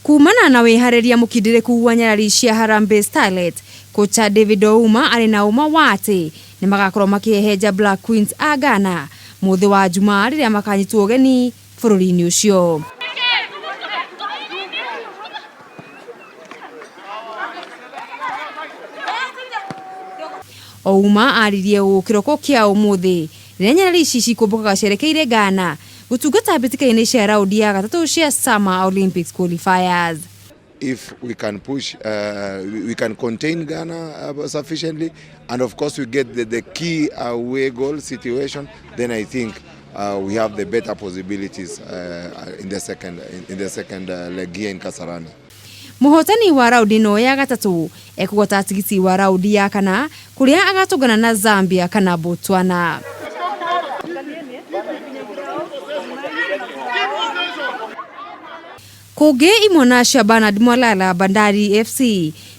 Kumana na wihareria mukindiriku wa nyarari cia Harambee Starlets, kocha David Ouma ari na uma wate ni magakorwo makihehenja Black Queens a Ghana muthi wa Jumaa riria makanyitwo geni bururi-ini ucio. Ouma aririe ukiroko kia umuthi riria nyarari ici cikumbukaga cerekeire Ghana gutungata mbitikaini cia raundi ya gatatu cia Summer Olympics qualifiers. If we can push, we can contain Ghana sufficiently, and of course we get the key away goal situation, then I think we have the better possibilities in the second leg here in Kasarani. Muhotani wa raundi no ya gatatu ekugota tigiti wa raundi ya kana kuria agatugana na Zambia kana Botswana. Koge imona cia Bandari FC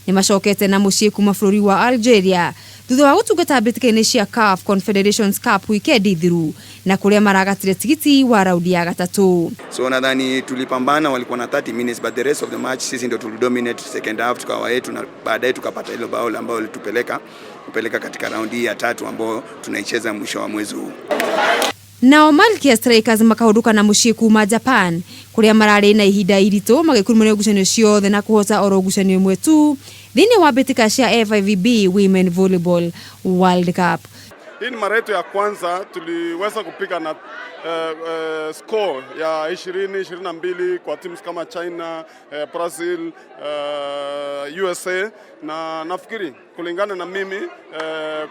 ni macokete na mucii kuma bururi wa Algeria thutha wa gutungata mbitikaini cia CAF Confederations Cup weekend thiru na kuria maragatire tigiti wa raundi ya gatatu. So nadhani tulipambana, walikuwa na 30 minutes, but the rest of the match sisi ndio tulidominate second half, tukawa yetu na baadaye tukapata ile bao ambao litupeleka katika raundi ya tatu ambao tunaicheza mwisho wa mwezi huu. Nao Malkia Strikers makahuduka na mucii kuma Japan kuria marari na ihinda irito magikurumania gucanio ciothe na kuhota oro gucanio imwe tu thini wa mbitika cia FIVB Women Volleyball World Cup. Hii ni mara yetu ya kwanza tuliweza kupika na score ya 20-22 kwa teams kama China, Brazil, USA, na nafikiri kulingana na mimi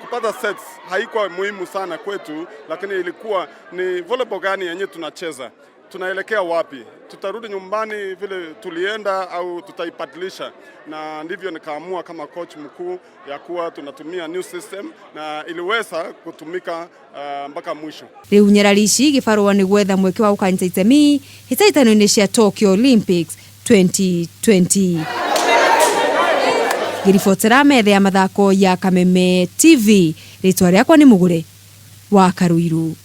kupata sets haikuwa muhimu sana kwetu, lakini ilikuwa ni volleyball gani yenye tunacheza, tunaelekea wapi, tutarudi nyumbani vile tulienda au tutaibadilisha, na ndivyo nikaamua kama coach mkuu ya kuwa tunatumia new system na iliweza kutumika mpaka mwisho. Riu nyarari ici gifarwa ni gwetha mweke wa ukanyita itemi hitaitano-ini cia Tokyo Olympics 2020. Giribotera metha ya mathako ya Kameme TV, ritwa riakwa ni Mugure wa Karuiru.